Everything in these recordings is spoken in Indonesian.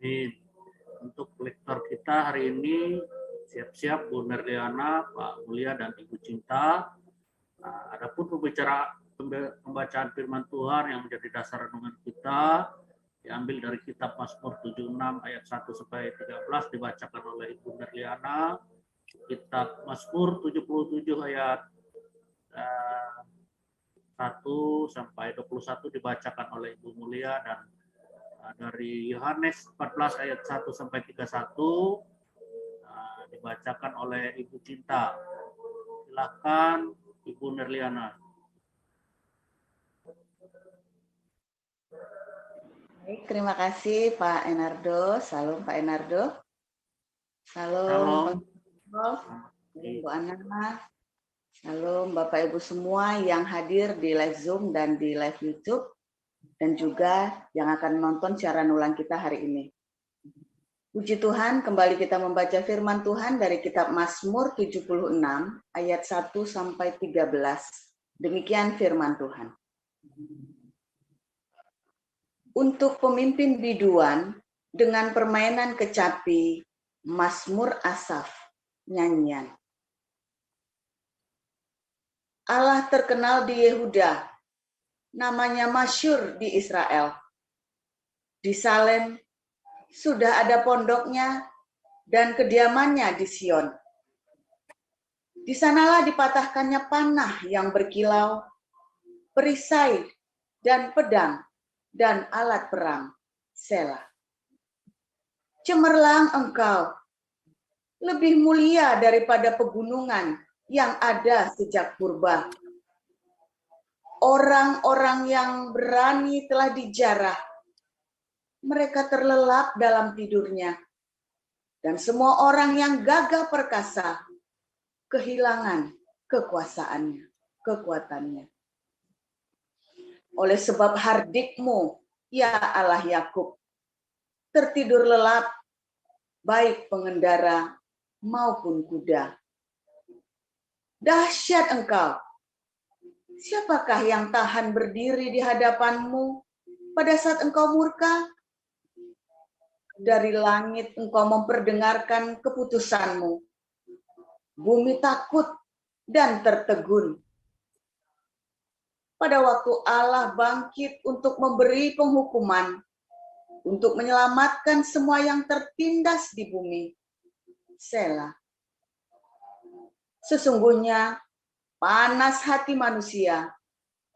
Ini untuk lektor kita hari ini, siap-siap Bu Nerliana, Pak Mulia, dan Ibu Cinta. Nah, adapun pembacaan firman Tuhan yang menjadi dasar renungan kita diambil dari kitab Mazmur 76 ayat 1 sampai 13 dibacakan oleh Ibu Nerliana. Kitab Mazmur 77 ayat 1 sampai 21 dibacakan oleh Ibu Mulia, dan dari Yohanes 14 ayat 1 sampai 31 dibacakan oleh Ibu Cinta. Silakan Ibu Nerliana. Baik, terima kasih Pak Enardo. Salam Pak Enardo. Salam Bu Ana. Salam Bapak Ibu semua yang hadir di live Zoom dan di live YouTube, dan juga yang akan menonton siaran ulang kita hari ini. Puji Tuhan, kembali kita membaca firman Tuhan dari kitab Mazmur 76 ayat 1 sampai 13. Demikian firman Tuhan. Untuk pemimpin biduan dengan permainan kecapi, Mazmur Asaf, nyanyian. Allah terkenal di Yehuda, namanya masyhur di Israel. Di Salem sudah ada pondoknya dan kediamannya di Sion. Di sanalah dipatahkannya panah yang berkilau, perisai dan pedang dan alat perang. Selah. Cemerlang engkau, lebih mulia daripada pegunungan yang ada sejak purba. Orang-orang yang berani telah dijarah, mereka terlelap dalam tidurnya, dan semua orang yang gagah perkasa kehilangan kekuatannya. Oleh sebab hardikmu, ya Allah Yakub, tertidur lelap, baik pengendara maupun kuda. Dahsyat engkau, siapakah yang tahan berdiri di hadapanmu pada saat engkau murka? Dari langit engkau memperdengarkan keputusanmu. Bumi takut dan tertegun. Pada waktu Allah bangkit untuk memberi penghukuman, untuk menyelamatkan semua yang tertindas di bumi. Selah. Sesungguhnya panas hati manusia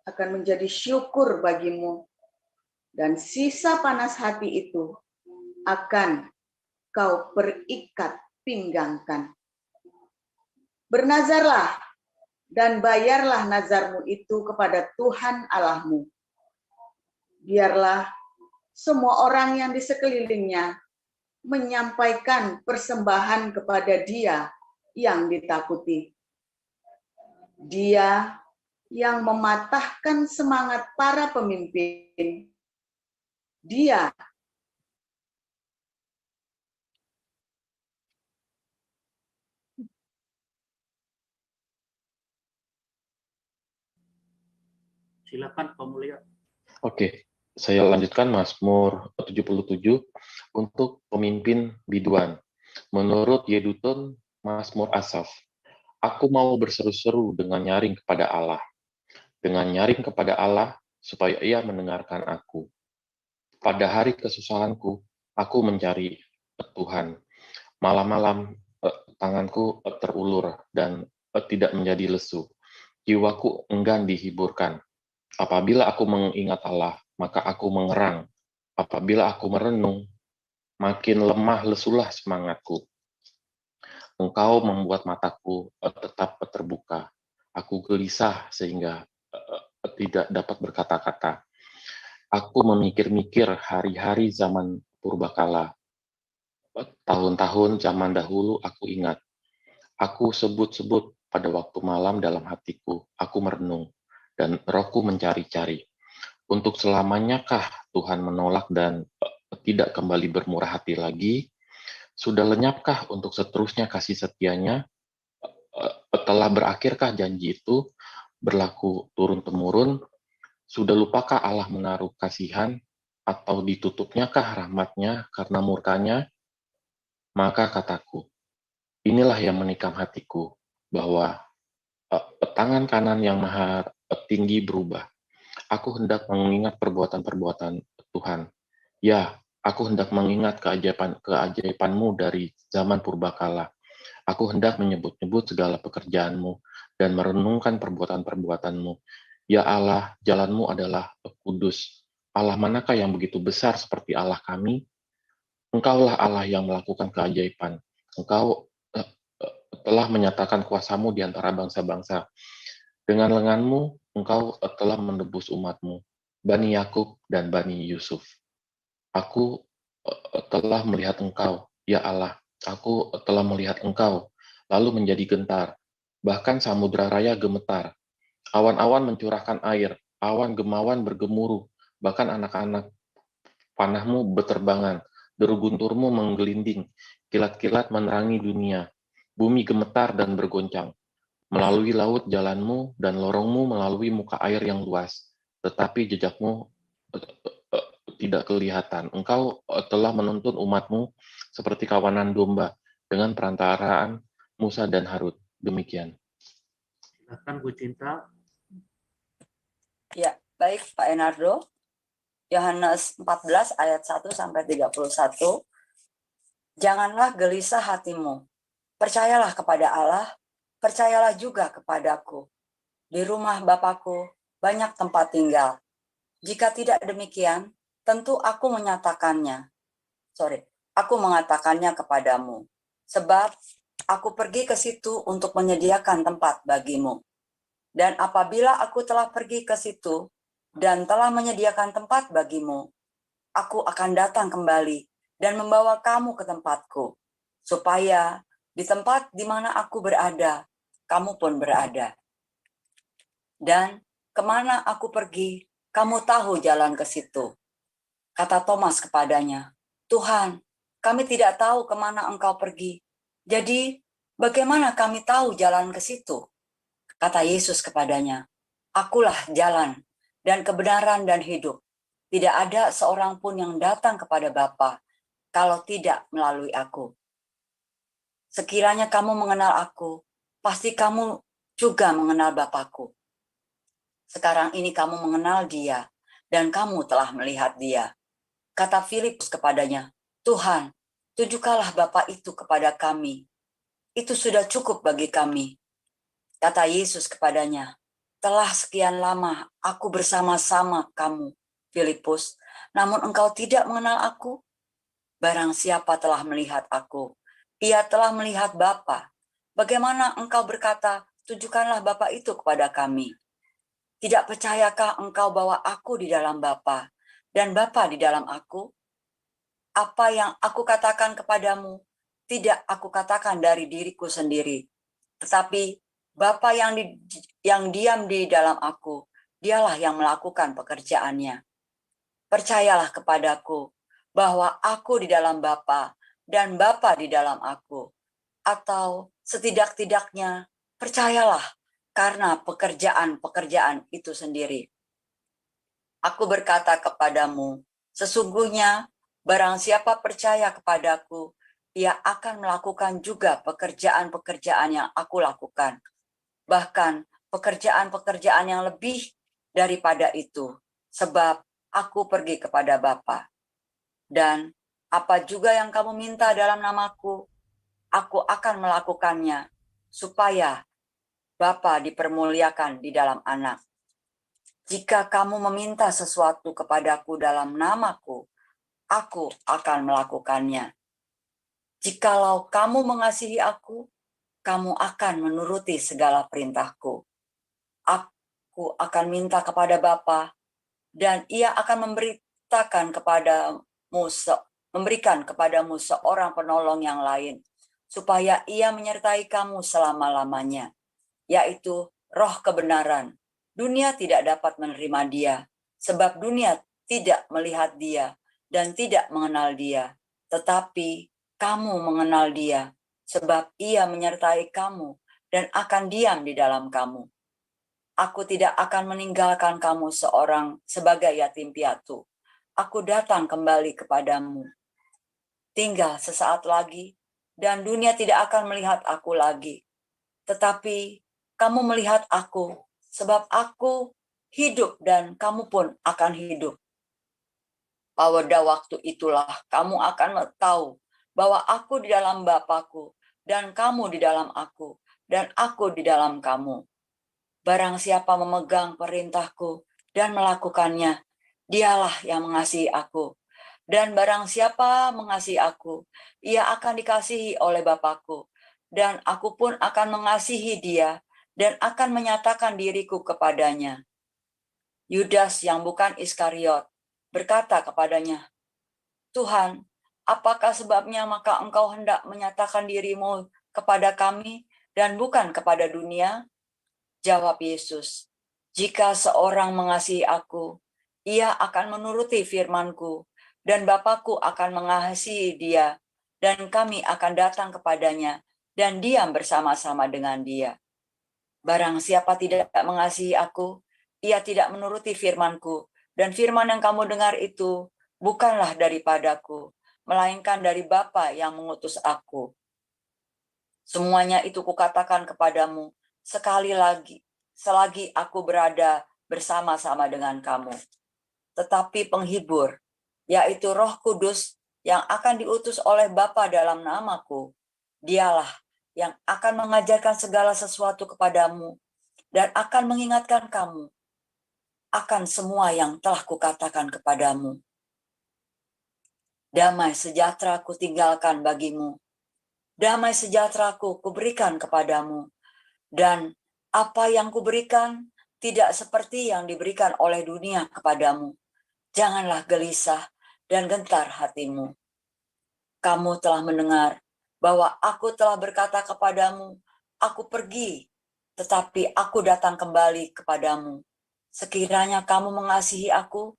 akan menjadi syukur bagimu, dan sisa panas hati itu akan kau perikat pinggangkan. Bernazarlah dan bayarlah nazarmu itu kepada Tuhan Allahmu. Biarlah semua orang yang di sekelilingnya menyampaikan persembahan kepada Dia yang ditakuti. Dia yang mematahkan semangat para pemimpin. Dia Silakan Pak Mulia. Oke, saya lanjutkan Mazmur 77 untuk pemimpin biduan. Menurut Yedutun, Mazmur Asaf. Aku mau berseru-seru dengan nyaring kepada Allah. Dengan nyaring kepada Allah, supaya Ia mendengarkan aku. Pada hari kesusahanku, aku mencari Tuhan. Malam-malam tanganku terulur dan tidak menjadi lesu. Jiwaku enggan dihiburkan. Apabila aku mengingat Allah, maka aku mengerang. Apabila aku merenung, makin lemah lesulah semangatku. Engkau membuat mataku tetap terbuka. Aku gelisah sehingga tidak dapat berkata-kata. Aku memikir-mikir hari-hari zaman purbakala. Tahun-tahun zaman dahulu aku ingat. Aku sebut-sebut pada waktu malam dalam hatiku. Aku merenung dan rohku mencari-cari. Untuk selamanyakah Tuhan menolak dan tidak kembali bermurah hati lagi? Sudah lenyapkah untuk seterusnya kasih setianya? Telah berakhirkah janji itu berlaku turun-temurun? Sudah lupakah Allah menaruh kasihan? atau ditutupnyakah rahmat-Nya karena murkanya? Maka kataku, inilah yang menikam hatiku, bahwa tangan kanan yang maha tinggi berubah. Aku hendak mengingat perbuatan-perbuatan Tuhan. Ya, aku hendak mengingat keajaiban-Mu dari zaman purbakala. Aku hendak menyebut-nyebut segala pekerjaan-Mu dan merenungkan perbuatan-perbuatan-Mu. Ya Allah, jalan-Mu adalah kudus. Allah manakah yang begitu besar seperti Allah kami? Engkaulah Allah yang melakukan keajaiban. Engkau telah menyatakan kuasa-Mu di antara bangsa-bangsa. Dengan lengan-Mu, Engkau telah menebus umat-Mu, Bani Yakub dan Bani Yusuf. Aku telah melihat Engkau, ya Allah. Aku telah melihat Engkau, lalu menjadi gentar. Bahkan samudra raya gemetar. Awan-awan mencurahkan air, awan gemawan bergemuruh. Bahkan anak-anak panah-Mu beterbangan. Deru guntur-Mu menggelinding. Kilat-kilat menerangi dunia. Bumi gemetar dan bergoncang. Melalui laut jalan-Mu dan lorong-Mu melalui muka air yang luas. Tetapi jejak-Mu tidak kelihatan. Engkau telah menuntun umat-Mu seperti kawanan domba dengan perantaraan Musa dan Harut. Demikian. Silakan Bu Cinta. Ya, baik Pak Enardo. Yohanes 14 ayat 1 sampai 31. Janganlah gelisah hatimu. Percayalah kepada Allah, percayalah juga kepadaku. Di rumah Bapakku banyak tempat tinggal. Jika tidak demikian, tentu aku aku mengatakannya kepadamu. Sebab aku pergi ke situ untuk menyediakan tempat bagimu. Dan apabila aku telah pergi ke situ dan telah menyediakan tempat bagimu, aku akan datang kembali dan membawa kamu ke tempatku, supaya di tempat di mana aku berada, kamu pun berada. Dan kemana aku pergi, kamu tahu jalan ke situ. Kata Thomas kepadanya, Tuhan, kami tidak tahu kemana Engkau pergi. Jadi, bagaimana kami tahu jalan ke situ? Kata Yesus kepadanya, Akulah jalan dan kebenaran dan hidup. Tidak ada seorang pun yang datang kepada Bapa kalau tidak melalui aku. Sekiranya kamu mengenal aku, pasti kamu juga mengenal Bapakku. Sekarang ini kamu mengenal Dia dan kamu telah melihat Dia. Kata Filipus kepadanya, Tuhan, tunjukkanlah Bapa itu kepada kami. Itu sudah cukup bagi kami. Kata Yesus kepadanya, telah sekian lama aku bersama-sama kamu, Filipus, namun engkau tidak mengenal aku. Barang siapa telah melihat aku, ia telah melihat Bapa. Bagaimana engkau berkata, tunjukkanlah Bapa itu kepada kami? Tidak percayakah engkau bahwa aku di dalam Bapa dan Bapa di dalam aku? Apa yang aku katakan kepadamu, tidak aku katakan dari diriku sendiri, tetapi Bapa yang diam di dalam aku, dialah yang melakukan pekerjaannya. Percayalah kepadaku bahwa aku di dalam Bapa dan Bapa di dalam aku. Atau setidak-tidaknya percayalah karena pekerjaan-pekerjaan itu sendiri. Aku berkata kepadamu, sesungguhnya barang siapa percaya kepadaku, ia akan melakukan juga pekerjaan-pekerjaan yang aku lakukan. Bahkan pekerjaan-pekerjaan yang lebih daripada itu, sebab aku pergi kepada Bapa. Dan apa juga yang kamu minta dalam namaku, aku akan melakukannya, supaya Bapa dipermuliakan di dalam Anak. Jika kamu meminta sesuatu kepadaku dalam namaku, aku akan melakukannya. Jikalau kamu mengasihi aku, kamu akan menuruti segala perintahku. Aku akan minta kepada Bapa, dan Ia akan memberikan kepadamu seorang penolong yang lain, supaya Ia menyertai kamu selama-lamanya, yaitu Roh kebenaran. Dunia tidak dapat menerima Dia, sebab dunia tidak melihat Dia dan tidak mengenal Dia. Tetapi kamu mengenal Dia, sebab Ia menyertai kamu dan akan diam di dalam kamu. Aku tidak akan meninggalkan kamu seorang sebagai yatim piatu. aku datang kembali kepadamu. Tinggal sesaat lagi, dan dunia tidak akan melihat aku lagi. Tetapi kamu melihat aku, sebab aku hidup dan kamu pun akan hidup. Pada waktu itulah kamu akan tahu bahwa aku di dalam Bapa-Ku, dan kamu di dalam aku, dan aku di dalam kamu. Barang siapa memegang perintahku dan melakukannya, dialah yang mengasihi aku. Dan barang siapa mengasihi aku, ia akan dikasihi oleh Bapa-Ku. Dan aku pun akan mengasihi dia, dan akan menyatakan diriku kepadanya. Yudas yang bukan Iskariot berkata kepadanya, Tuhan, apakah sebabnya maka engkau hendak menyatakan dirimu kepada kami dan bukan kepada dunia? Jawab Yesus, jika seorang mengasihi aku, ia akan menuruti firman-Ku, dan Bapa-Ku akan mengasihi dia, dan kami akan datang kepadanya, dan diam bersama-sama dengan dia. Barang siapa tidak mengasihi aku, ia tidak menuruti firman-Ku, dan firman yang kamu dengar itu bukanlah daripadaku, melainkan dari Bapa yang mengutus aku. Semuanya itu kukatakan kepadamu sekali lagi, selagi aku berada bersama-sama dengan kamu. Tetapi penghibur, yaitu Roh Kudus yang akan diutus oleh Bapa dalam namaku, dialah yang akan mengajarkan segala sesuatu kepadamu dan akan mengingatkan kamu akan semua yang telah kukatakan kepadamu. Damai sejahtera kutinggalkan bagimu. Damai sejahtera-Ku kuberikan kepadamu. Dan apa yang kuberikan tidak seperti yang diberikan oleh dunia kepadamu. Janganlah gelisah dan gentar hatimu. Kamu telah mendengar bahwa aku telah berkata kepadamu, aku pergi, tetapi aku datang kembali kepadamu. Sekiranya kamu mengasihi aku,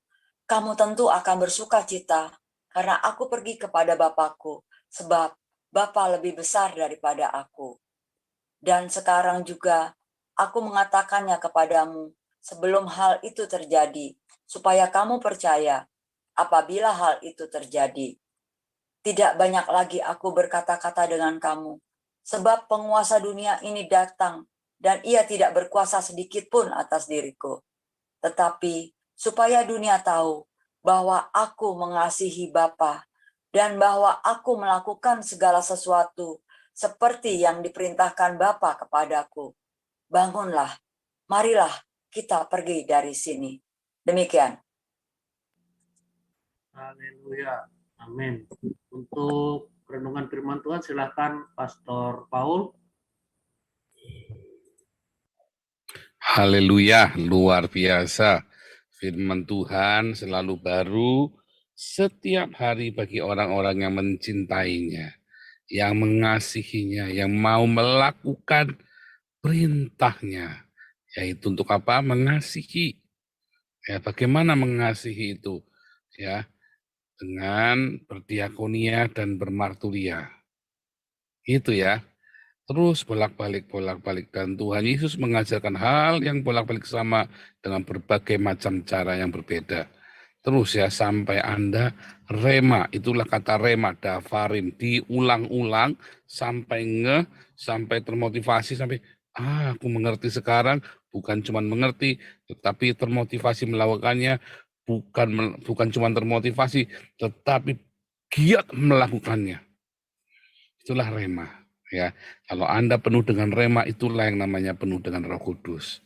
kamu tentu akan bersuka cita, karena aku pergi kepada Bapa-Ku, sebab Bapa lebih besar daripada aku. Dan sekarang juga aku mengatakannya kepadamu sebelum hal itu terjadi, supaya kamu percaya apabila hal itu terjadi. Tidak banyak lagi aku berkata-kata dengan kamu, sebab penguasa dunia ini datang, dan ia tidak berkuasa sedikit pun atas diriku. Tetapi supaya dunia tahu bahwa aku mengasihi Bapa, dan bahwa aku melakukan segala sesuatu seperti yang diperintahkan Bapa kepadaku. Bangunlah, marilah kita pergi dari sini. Demikian. Haleluya. Amin. Untuk renungan firman Tuhan silakan Pastor Paul. Haleluya, luar biasa. Firman Tuhan selalu baru setiap hari bagi orang-orang yang mencintainya, yang mengasihinya, yang mau melakukan perintahnya. Yaitu untuk apa? Mengasihi. Ya, bagaimana mengasihi itu? Ya, dengan berdiakonia dan bermarturia. Itu ya. Terus bolak-balik dan Tuhan Yesus mengajarkan hal yang bolak-balik sama dengan berbagai macam cara yang berbeda. Terus ya sampai Anda rema, itulah kata rema, dafarin, diulang-ulang sampai sampai termotivasi, sampai aku mengerti sekarang, bukan cuma mengerti, tetapi termotivasi melakukannya, bukan cuma termotivasi, tetapi giat melakukannya. Itulah rema. Ya, kalau Anda penuh dengan rema, itulah yang namanya penuh dengan Roh Kudus.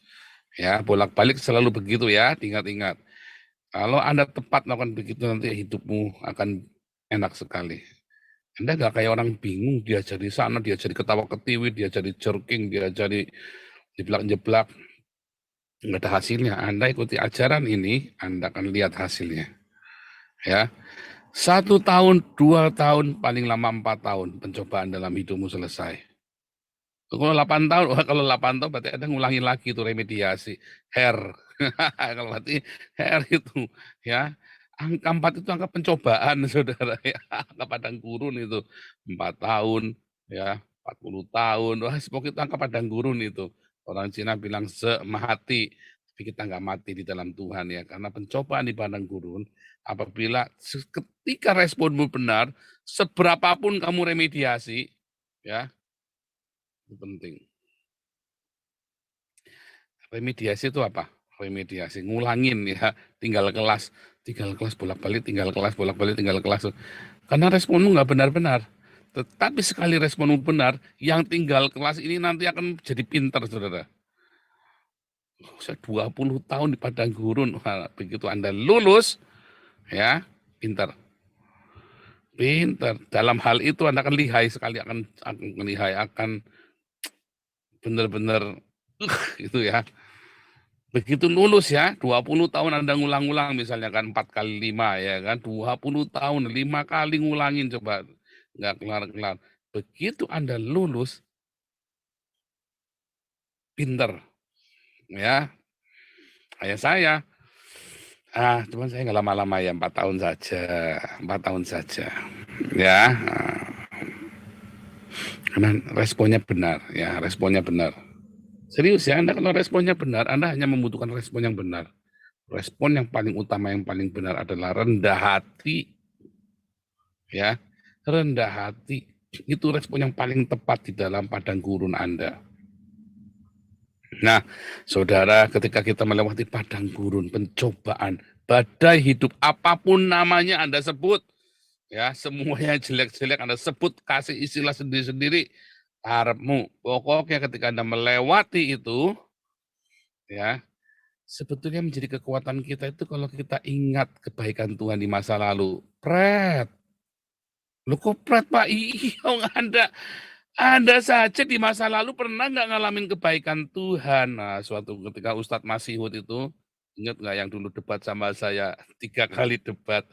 Ya, bolak-balik selalu begitu ya, ingat-ingat. Kalau Anda tepat melakukan begitu, nanti hidupmu akan enak sekali. Anda nggak kayak orang bingung, dia jadi sana, dia jadi ketawa ketiwi, dia jadi jerking, dia jadi jeblak-jeblak. Nggak ada hasilnya. Anda ikuti ajaran ini, Anda akan lihat hasilnya. Ya, 1 tahun, 2 tahun, paling lama 4 tahun pencobaan dalam hidupmu selesai. Kalau 8 tahun, kalau 8 tahun berarti Anda ngulangi lagi itu remediasi. Kalau berarti itu ya. Angka 4 itu angka pencobaan, saudara ya. Angka padang gurun itu 4 tahun, ya 40 tahun. Wah, pokoknya itu angka padang gurun itu. Orang Cina bilang semahati. kita nggak mati di dalam Tuhan ya. Karena pencobaan di padang gurun, apabila ketika responmu benar, seberapapun kamu remediasi, ya itu penting. Remediasi itu apa? Remediasi ngulangin ya, tinggal kelas bolak-balik, tinggal kelas bolak-balik, tinggal kelas. Karena responmu nggak benar-benar. Tetapi sekali responmu benar, yang tinggal kelas ini nanti akan jadi pintar, saudara. Saya 20 tahun di padang gurun, begitu Anda lulus, ya pintar. Pintar. Dalam hal itu Anda akan lihai sekali, akan lihai, akan benar-benar itu ya. Begitu lulus ya, 20 tahun Anda ngulang-ngulang misalnya kan 4 kali 5 ya kan, 20 tahun 5 kali ngulangin coba, nggak kelar-kelar. Begitu Anda lulus, pinter ya. Kayak saya, cuman saya nggak lama-lama ya, 4 tahun saja, 4 tahun saja ya. Karena responnya benar ya, responnya benar. Serius ya, Anda kalau responnya benar, Anda hanya membutuhkan respon yang benar. Respon yang paling utama, yang paling benar adalah rendah hati. Ya, rendah hati. Itu respon yang paling tepat di dalam padang gurun Anda. Nah, saudara, ketika kita melewati padang gurun, pencobaan, badai hidup, apapun namanya Anda sebut, ya, semuanya jelek-jelek Anda sebut, kasih istilah sendiri-sendiri, harapmu. Pokoknya ketika Anda melewati itu, ya, sebetulnya menjadi kekuatan kita itu kalau kita ingat kebaikan Tuhan di masa lalu. Lu kok Pak? Iya, Anda saja di masa lalu pernah nggak ngalamin kebaikan Tuhan? Nah, suatu ketika Ustadz Masihud itu, ingat nggak yang dulu debat sama saya, 3 kali debat,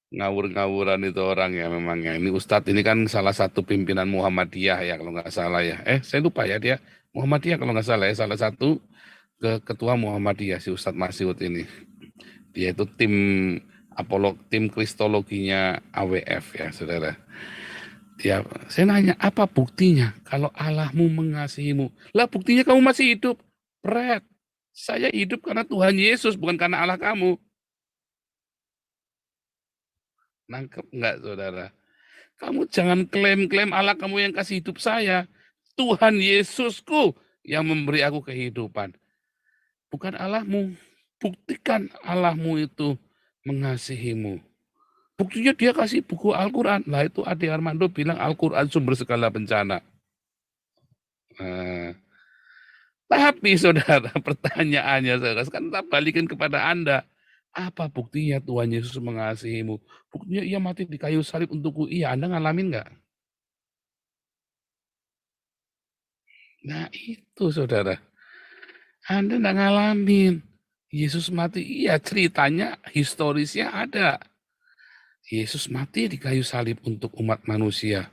ngawur-ngawuran itu orang ya memangnya. Ini Ustadz ini kan salah satu pimpinan Muhammadiyah ya kalau nggak salah ya. Saya lupa ya dia, Muhammadiyah kalau nggak salah ya, salah satu ketua Muhammadiyah si Ustadz Masihud ini. Dia itu tim kristologinya AWF ya, saudara. Saya nanya, apa buktinya kalau Allahmu mengasihimu? Lah buktinya kamu masih hidup. Saya hidup karena Tuhan Yesus, bukan karena Allah kamu. Nangkep nggak, saudara? Kamu jangan klaim-klaim Allah kamu yang kasih hidup saya. Tuhan Yesusku yang memberi aku kehidupan. Bukan Allahmu. Buktikan Allahmu itu mengasihimu. Buktinya dia kasih buku Al-Quran. Lah itu Ade Armando bilang Al-Quran sumber segala bencana. Tapi saudara, pertanyaannya saudara, sekarang kita balikin kepada Anda. Apa buktinya Tuhan Yesus mengasihimu? Buktinya ia mati di kayu salib untukku. Iya, Anda ngalamin nggak? Nah itu saudara. Anda nggak ngalamin. Yesus mati, iya ceritanya, historisnya ada. Yesus mati di kayu salib untuk umat manusia.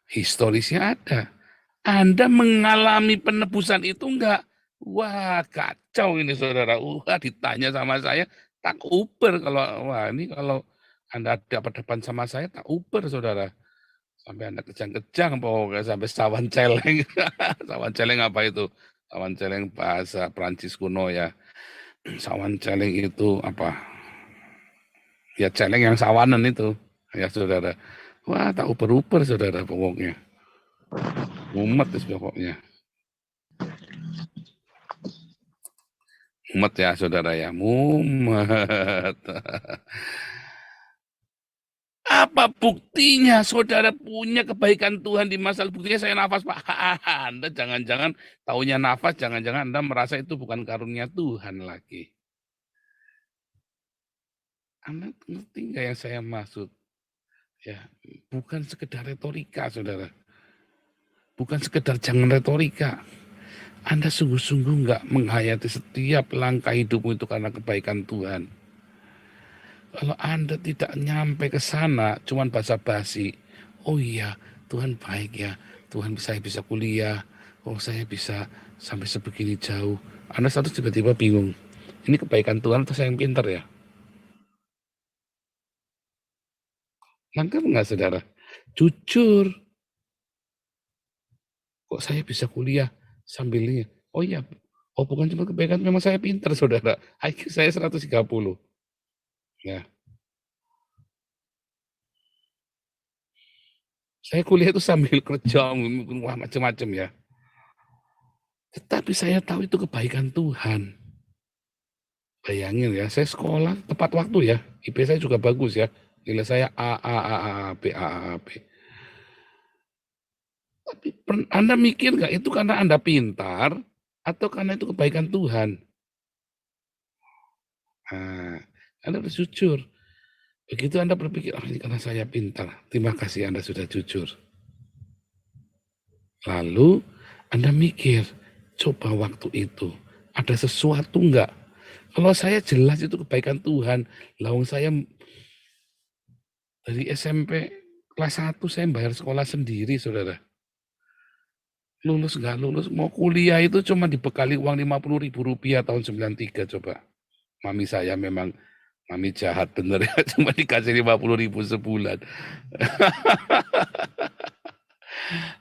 Historisnya ada. Anda mengalami penebusan itu enggak? Wah, kacau ini saudara. Ditanya sama saya, tak uber kalau Anda dapat depan sama saya, tak uber saudara. Sampai Anda kejang-kejang, pokoknya sampai sawan celeng. Sawan celeng apa itu? Sawan celeng bahasa Prancis kuno ya. Sawan celeng itu apa? Ya celeng yang sawanan itu, ya saudara. Wah, tak uper-uper saudara pokoknya. Mumet pokoknya. Mumet ya saudara ya, mumet. Apa buktinya saudara punya kebaikan Tuhan di masa lalu? Buktinya saya nafas Pak. Anda jangan-jangan taunya nafas, jangan-jangan Anda merasa itu bukan karunia Tuhan lagi. Anda ngerti nggak yang saya maksud? Ya, bukan sekedar retorika, saudara. Bukan sekedar jangan retorika. Anda sungguh-sungguh nggak menghayati setiap langkah hidupmu itu karena kebaikan Tuhan. Kalau Anda tidak nyampe ke sana, cuman basa-basi. Oh iya, Tuhan baik ya. Tuhan saya bisa kuliah. Oh saya bisa sampai sebegini jauh. Anda satu tiba-tiba bingung. Ini kebaikan Tuhan atau saya yang pintar ya? Nangkep nggak saudara? Jujur. Kok saya bisa kuliah sambil ini? Oh iya, Oh, bukan cuma kebaikan, memang saya pintar, saudara. IQ saya 130. Ya. Saya kuliah itu sambil kerja, wah macam-macam ya. Tetapi saya tahu itu kebaikan Tuhan. Bayangin ya, saya sekolah tepat waktu ya. IP saya juga bagus ya. Nilai saya A, B, A, B. Tapi Anda mikir nggak itu karena Anda pintar atau karena itu kebaikan Tuhan? Nah, Anda harus jujur. Begitu Anda berpikir, oh ini karena saya pintar. Terima kasih Anda sudah jujur. Lalu Anda mikir, coba waktu itu ada sesuatu enggak? Kalau saya jelas itu kebaikan Tuhan. Lawang saya dari SMP kelas 1 saya bayar sekolah sendiri, saudara. Lulus enggak lulus, mau kuliah itu cuma dibekali uang Rp50.000 tahun 93 coba. Mami saya memang, mami jahat bener ya, cuma dikasih 50.000 sebulan.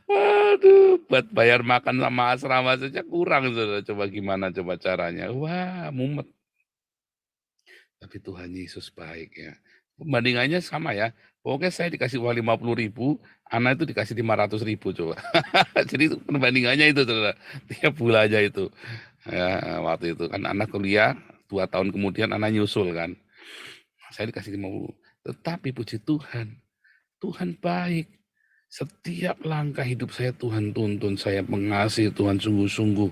Aduh, buat bayar makan sama asrama saja kurang, saudara. Coba gimana coba caranya? Wah, mumet. Tapi Tuhan Yesus baik ya. Pembandingannya sama ya. Pokoknya saya dikasih uang 50.000, anak itu dikasih 500.000 coba. Jadi perbandingannya itu, saudara. Tiap bulan aja itu. Ya, waktu itu kan anak kuliah, 2 tahun kemudian anak nyusul kan. Saya dikasih 50. Tetapi puji Tuhan, Tuhan baik. Setiap langkah hidup saya Tuhan tuntun, saya mengasihi Tuhan sungguh-sungguh.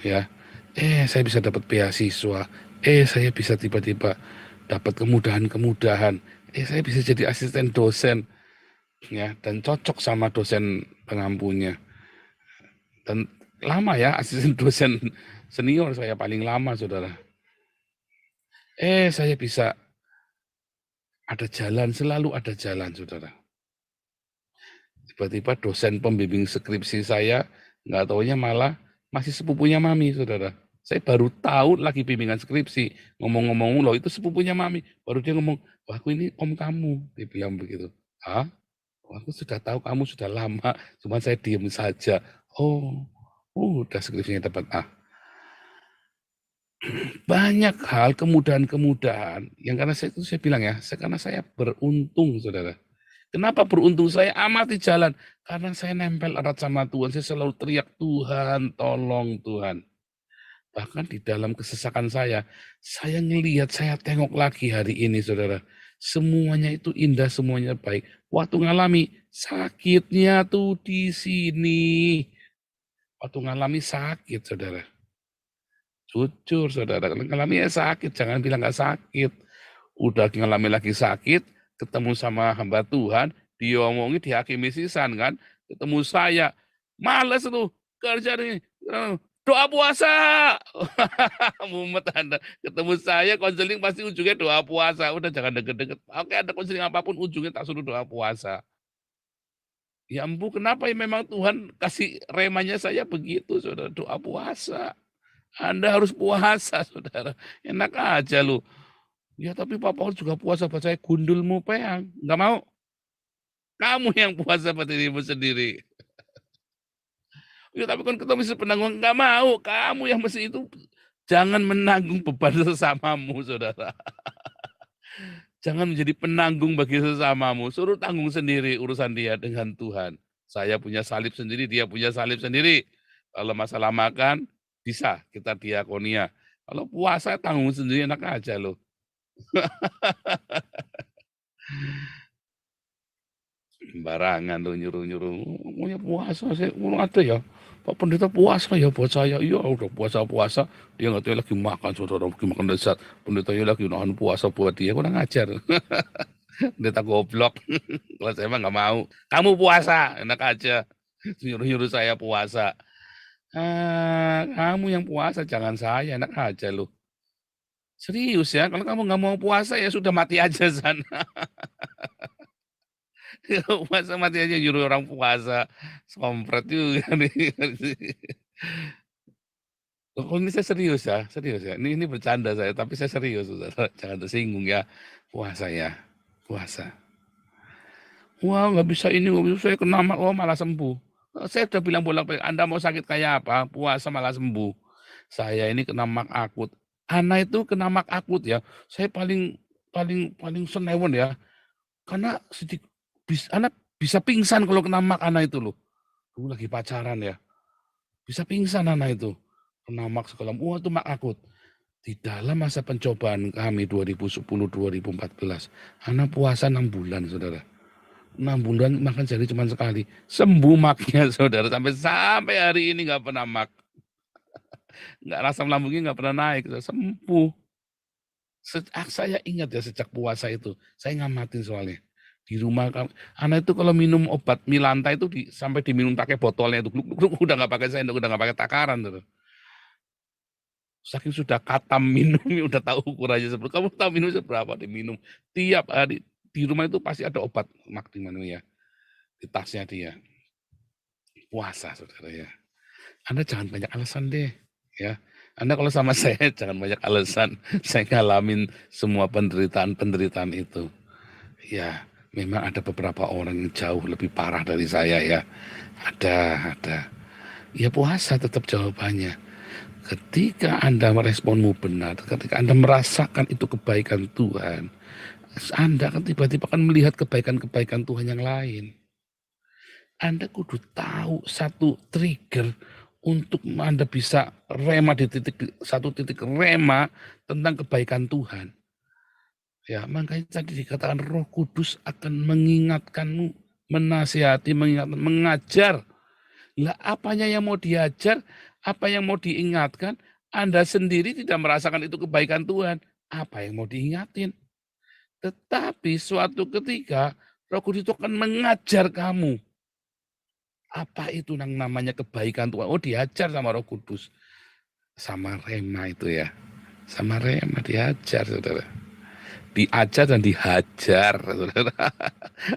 Ya, saya bisa dapat beasiswa. Saya bisa tiba-tiba dapat kemudahan-kemudahan. Saya bisa jadi asisten dosen. Ya, dan cocok sama dosen pengampunya. Dan lama ya, asisten dosen senior saya paling lama, saudara. Saya bisa ada jalan, selalu ada jalan, saudara. Tiba-tiba dosen pembimbing skripsi saya, nggak taunya malah masih sepupunya mami, saudara. Saya baru tahu lagi bimbingan skripsi. Ngomong-ngomong, loh itu sepupunya mami. Baru dia ngomong, wah aku ini om kamu. Dia bilang begitu. Hah? Aku sudah tahu kamu sudah lama, cuma saya diem saja. Oh, udah skripsinya dapat A. Banyak hal kemudahan-kemudahan yang karena saya bilang ya, karena saya beruntung, saudara. Kenapa beruntung? Saya amati jalan. Karena saya nempel erat sama Tuhan. Saya selalu teriak, Tuhan, tolong Tuhan. Bahkan di dalam kesesakan saya ngelihat, saya tengok lagi hari ini, saudara. Semuanya itu indah, semuanya baik. Waktu ngalami sakitnya tuh di sini. Waktu ngalami sakit, saudara. Jujur, saudara. Ngalami ya sakit, jangan bilang nggak sakit. Udah ngalami lagi sakit, ketemu sama hamba Tuhan, diomongin dihakimi sisan kan, ketemu saya, males lu kerja nih, doa puasa. Mumet Anda, ketemu saya konseling pasti ujungnya doa puasa, udah jangan deket-deket. Oke, ada konseling apapun ujungnya tak suruh doa puasa. Ya ampun, kenapa ya memang Tuhan kasih remanya saya begitu, saudara, doa puasa. Anda harus puasa, saudara. Enak aja lu. Ya tapi Pak Paul juga puasa buat saya, gundulmu peang. Nggak mau. Kamu yang puasa buat dirimu sendiri. Ya tapi kan ketemu penanggung, nggak mau. Kamu yang mesti itu. Jangan menanggung beban sesamamu, saudara. Jangan menjadi penanggung bagi sesamamu. Suruh tanggung sendiri urusan dia dengan Tuhan. Saya punya salib sendiri, dia punya salib sendiri. Kalau masalah makan, bisa kita diakonia. Kalau puasa tanggung sendiri, enak aja loh. Barangan tuh nyuruh-nyuruh, maunya puasa sih, ada ya, Pak Pendeta puasa ya buat saya, iya udah puasa-puasa, dia nggak tahu lagi makan, saudara, lagi makan lezat, pendeta ya lagi nahan puasa buat dia, kurang ajar. Pendeta goblok, kalau saya emang nggak mau, kamu puasa, enak aja, nyuruh-nyuruh saya puasa. Kamu yang puasa, jangan saya, enak aja loh. Serius ya, kalau kamu nggak mau puasa ya sudah mati aja sana. Puasa mati aja nyuruh orang puasa, sompret juga nih. Oh, ini saya serius ya, serius ya. Ini bercanda saya, tapi saya serius, saudara. Jangan tersinggung ya. Puasa ya, puasa. Wah, nggak bisa ini, nggak bisa, saya kena malah sembuh. Saya udah bilang bolak-balik, Anda mau sakit kayak apa, puasa malah sembuh. saya ini kena mak akut. Ana itu kena mak akut ya. Saya paling senewon ya. Karena Ana bisa pingsan kalau kena mak Ana itu loh. Dulu lagi pacaran ya. Bisa pingsan Ana itu. Kena mak segala. Wah itu mak akut. Di dalam masa pencobaan kami 2010-2014. Ana puasa 6 bulan saudara. 6 bulan makan sehari cuma sekali. Sembuh maknya saudara. Sampai hari ini nggak pernah mak. Nggak, asam lambungnya nggak pernah naik. Sembuh. Saya ingat ya sejak puasa itu. Saya ngamatin soalnya. Di rumah kami. Anak itu kalau minum obat Milanta itu sampai diminum pakai botolnya itu. Udah nggak pakai sendok, udah nggak pakai takaran. Tuh. Saking sudah katam minumnya, udah tahu ukurannya seberapa. Kamu tahu minum seberapa diminum. Tiap hari. Di rumah itu pasti ada obat mak di mana ya. Di tasnya dia. Puasa saudara ya. Anda jangan banyak alasan deh. Ya. Anda kalau sama saya jangan banyak alasan. Saya ngalamin semua penderitaan itu. Ya, memang ada beberapa orang yang jauh lebih parah dari saya ya. Ada. Ya puasa tetap jawabannya. Ketika Anda meresponmu benar, ketika Anda merasakan itu kebaikan Tuhan, Anda akan tiba-tiba akan melihat kebaikan-kebaikan Tuhan yang lain. Anda kudu tahu satu trigger untuk Anda bisa rema di satu titik rema tentang kebaikan Tuhan. Ya, makanya tadi dikatakan Roh Kudus akan mengingatkanmu, menasihati, mengajar. Lah apanya yang mau diajar, apa yang mau diingatkan, Anda sendiri tidak merasakan itu kebaikan Tuhan. Apa yang mau diingatin? Tetapi suatu ketika Roh Kudus itu akan mengajar kamu. Apa itu yang namanya kebaikan Tuhan? Oh diajar sama Roh Kudus. Sama rema itu ya. Sama rema diajar saudara. Diajar dan dihajar saudara.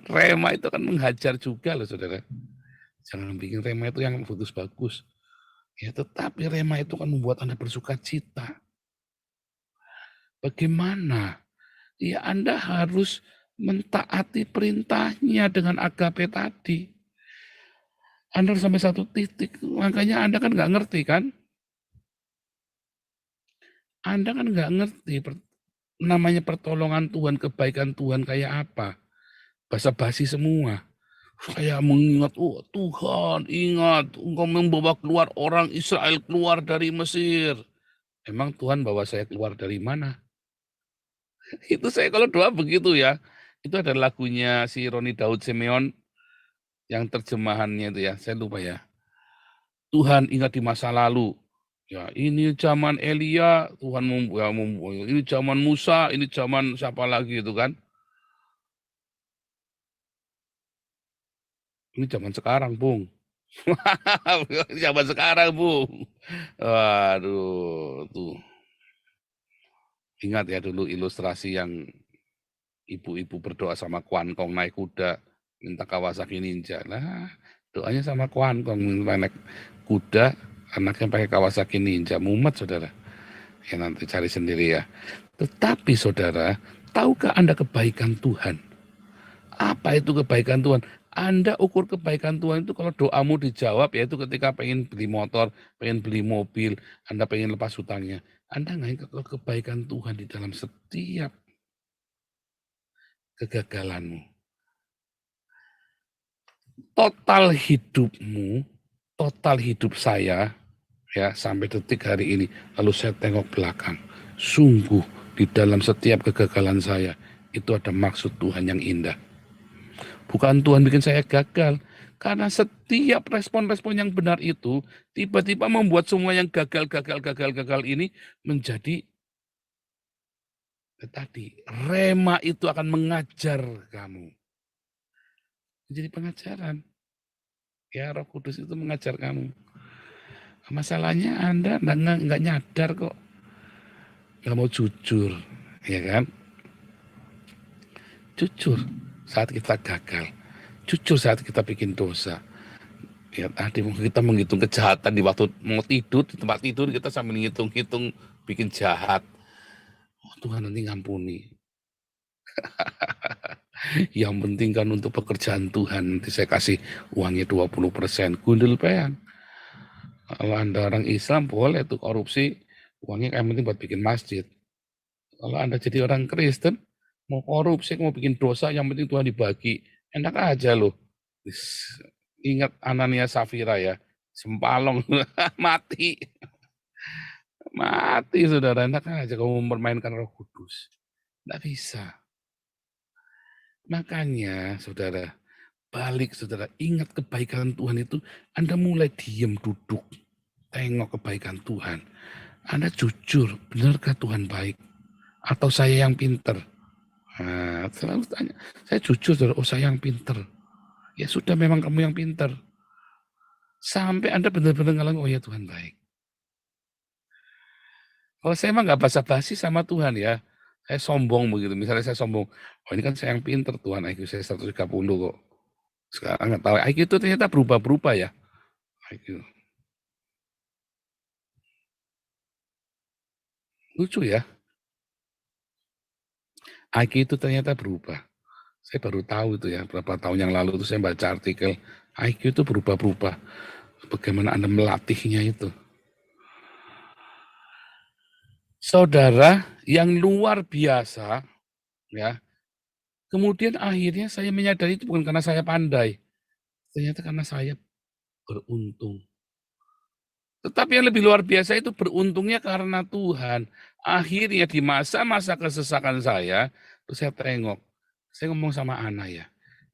Rema itu kan menghajar juga loh saudara. Jangan bikin rema itu yang bagus-bagus. Ya tetapi rema itu kan membuat Anda bersuka cita. Bagaimana? Ya Anda harus mentaati perintahnya dengan agape tadi. Anda harus sampai satu titik. Makanya Anda kan nggak ngerti kan? Anda kan nggak ngerti namanya pertolongan Tuhan, kebaikan Tuhan kayak apa. Basa-basi semua. Saya mengingat, oh Tuhan ingat, Engkau membawa keluar orang Israel keluar dari Mesir. Emang Tuhan bawa saya keluar dari mana? Itu saya kalau doa begitu ya. Itu ada lagunya si Roni Daud Simeon yang terjemahannya itu ya. Saya lupa ya. Tuhan ingat di masa lalu. Ya, ini zaman Elia, Tuhan ini zaman Musa, ini zaman siapa lagi itu kan? Ini zaman sekarang, Bung. Zaman sekarang, Bung. Waduh, tuh. Ingat ya dulu ilustrasi yang ibu-ibu berdoa sama Kwan Kong naik kuda, minta Kawasaki Ninja. Nah, doanya sama Kwan Kong minta naik kuda, anaknya pakai Kawasaki Ninja. Mumet, saudara. Ya nanti cari sendiri ya. Tetapi, saudara, tahukah Anda kebaikan Tuhan? Apa itu kebaikan Tuhan? Anda ukur kebaikan Tuhan itu kalau doamu dijawab, yaitu ketika pengen beli motor, pengen beli mobil, Anda pengen lepas hutangnya. Anda nggak ingat kebaikan Tuhan di dalam setiap kegagalanmu. Total hidupmu, total hidup saya, ya sampai detik hari ini, lalu saya tengok belakang. Sungguh di dalam setiap kegagalan saya, itu ada maksud Tuhan yang indah. Bukan Tuhan bikin saya gagal. Karena setiap respon-respon yang benar itu tiba-tiba membuat semua yang gagal ini menjadi tadi rema itu akan mengajar kamu. Menjadi pengajaran. Ya Roh Kudus itu mengajar kamu. Masalahnya Anda nggak nyadar kok. Nggak mau jujur. Ya kan? Jujur saat kita gagal. Jujur saat kita bikin dosa. Ya, kita menghitung kejahatan di waktu mau tidur, di tempat tidur kita sambil ngitung-ngitung bikin jahat. Oh, Tuhan nanti ngampuni. Yang penting kan untuk pekerjaan Tuhan nanti saya kasih uangnya 20%. Gundul peang. Kalau Anda orang Islam boleh tuh korupsi, uangnya yang penting buat bikin masjid. Kalau Anda jadi orang Kristen, mau korupsi, mau bikin dosa, yang penting Tuhan dibagi. Enak aja loh. Ingat Anania Safira ya, sempalong, mati. Mati saudara, enak aja kamu mempermainkan Roh Kudus. Tidak bisa. Makanya saudara, balik saudara, ingat kebaikan Tuhan itu, Anda mulai diam duduk, tengok kebaikan Tuhan. Anda jujur, benarkah Tuhan baik? Atau saya yang pinter? Nah, selalu tanya, saya jujur, saudara, oh saya yang pinter. Ya sudah, memang kamu yang pinter. Sampai Anda benar-benar ngalamin, oh ya Tuhan baik. Kalau saya emang nggak basa-basi sama Tuhan ya, saya sombong begitu. Misalnya saya sombong, oh ini kan saya yang pinter, Tuhan IQ saya 130 kok. Sekarang nggak tahu, IQ itu ternyata berubah-berubah ya. IQ. Lucu ya. IQ itu ternyata berubah. Saya baru tahu itu ya, beberapa tahun yang lalu itu saya baca artikel, IQ itu berubah-berubah. Bagaimana Anda melatihnya itu. Saudara yang luar biasa, ya. Kemudian akhirnya saya menyadari itu bukan karena saya pandai, ternyata karena saya beruntung. Tetapi yang lebih luar biasa itu beruntungnya karena Tuhan. Akhirnya di masa-masa kesesakan saya, terus saya tengok, saya ngomong sama Ana ya,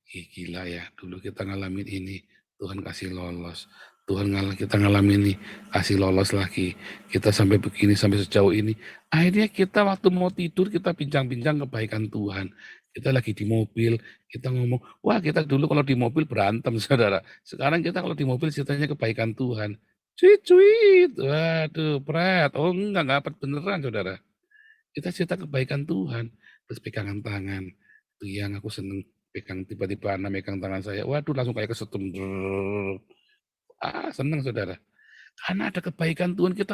gila ya, dulu kita ngalamin ini, Tuhan kasih lolos. Kita ngalamin ini, kasih lolos lagi. Kita sampai begini, sampai sejauh ini. Akhirnya kita waktu mau tidur, kita bincang-bincang kebaikan Tuhan. Kita lagi di mobil, kita ngomong, wah kita dulu kalau di mobil berantem, saudara. Sekarang kita kalau di mobil ceritanya kebaikan Tuhan. Cuit, waduh, pret. Oh enggak beneran, saudara. Kita cerita kebaikan Tuhan, terus pegangan tangan. Itu yang aku seneng, pegang tiba-tiba Ana megang tangan saya, waduh langsung kayak kesetrum. Seneng saudara. Karena ada kebaikan Tuhan, kita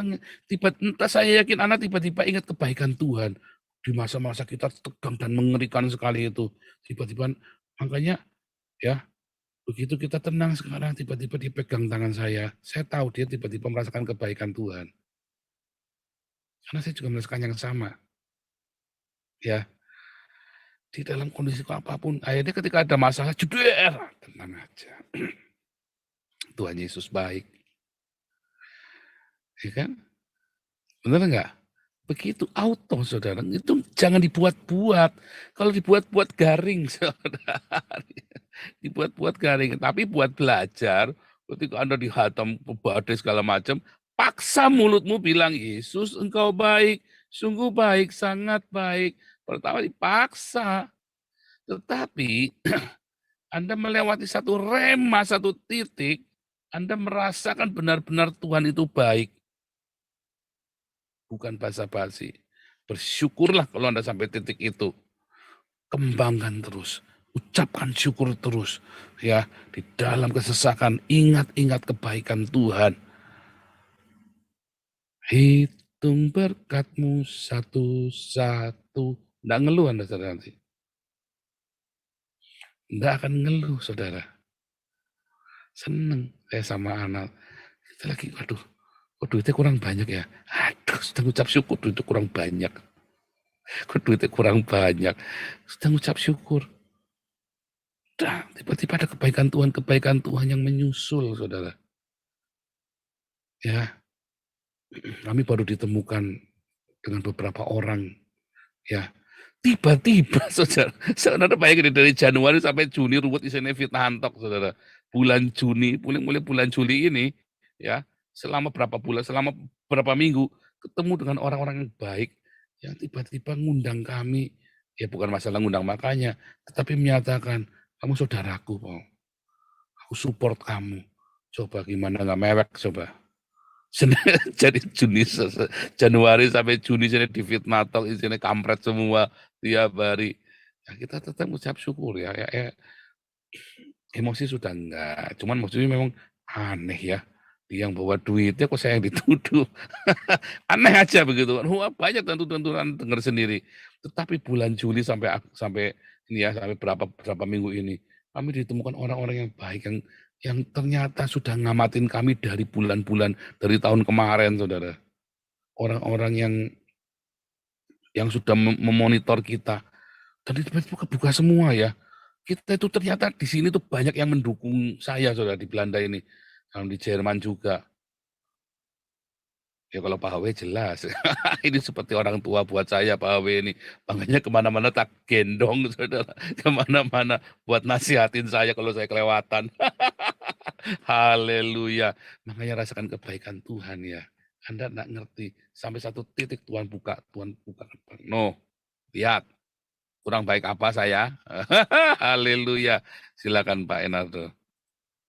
entah saya yakin anak tiba-tiba ingat kebaikan Tuhan. Di masa-masa kita tegang dan mengerikan sekali itu. Tiba-tiba, makanya ya, begitu kita tenang sekarang, tiba-tiba dipegang tangan saya tahu dia tiba-tiba merasakan kebaikan Tuhan. Karena saya juga merasakan yang sama. Ya, di dalam kondisi apapun, akhirnya ketika ada masalah, jeder, tenang aja. Tuhan Yesus baik. Ya kan? Benar enggak? Begitu auto, saudara. Itu jangan dibuat-buat. Kalau dibuat-buat garing, saudara. Dibuat-buat garing. Tapi buat belajar, ketika Anda dihantam badai segala macam, paksa mulutmu bilang, Yesus engkau baik, sungguh baik, sangat baik. Pertama dipaksa. Tetapi Anda melewati satu rema, satu titik, Anda merasakan benar-benar Tuhan itu baik. Bukan basa-basi. Bersyukurlah kalau Anda sampai titik itu. Kembangkan terus. Ucapkan syukur terus. Ya, di dalam kesesakan, ingat-ingat kebaikan Tuhan. Hitung berkatmu satu-satu. Nggak ngeluh Anda, saudara. Nggak akan ngeluh, saudara. Seneng saya sama anak. Kita lagi, waduh, duitnya kurang banyak ya. Aduh, sedang ucap syukur duitnya kurang banyak. Duitnya kurang banyak. Sedang ucap syukur. Dah, tiba-tiba ada kebaikan Tuhan yang menyusul, saudara. Ya, kami baru ditemukan dengan beberapa orang. Ya, tiba-tiba, saudara bayangin dari Januari sampai Juni ruwet isinya fitnah antok, saudara. Bulan Juni, mulai bulan Juli ini, ya, selama berapa minggu, ketemu dengan orang-orang yang baik, yang tiba-tiba ngundang kami, ya bukan masalah ngundang makanya, tetapi menyatakan, kamu saudaraku, aku support kamu. Coba gimana nggak mewek, coba. Jadi Januari sampai Juni saya difitnah atau isinya kampret semua tiap hari. Ya kita tetap ucap syukur ya. Emosi sudah enggak, cuman maksudnya memang aneh ya. Dia yang bawa duitnya kok saya yang dituduh. Aneh aja begitu. Wah, banyak tentu-tentuan dengar sendiri. Tetapi bulan Juli sampai ini ya, sampai berapa minggu ini, kami ditemukan orang-orang yang baik yang ternyata sudah ngamatin kami dari bulan-bulan, dari tahun kemarin, saudara. Orang-orang yang sudah memonitor kita. Dan itu kebuka semua ya. Kita itu ternyata di sini tuh banyak yang mendukung saya, saudara, di Belanda ini. Kalau di Jerman juga. Ya kalau Pak HW jelas. Ini seperti orang tua buat saya, Pak HW ini. Makanya kemana-mana tak gendong, saudara. Kemana-mana buat nasihatin saya kalau saya kelewatan. Haleluya. Makanya rasakan kebaikan Tuhan ya. Anda enggak ngerti. Sampai satu titik Tuhan buka. No, lihat. Kurang baik apa saya? Haleluya. Silakan Pak Enardo.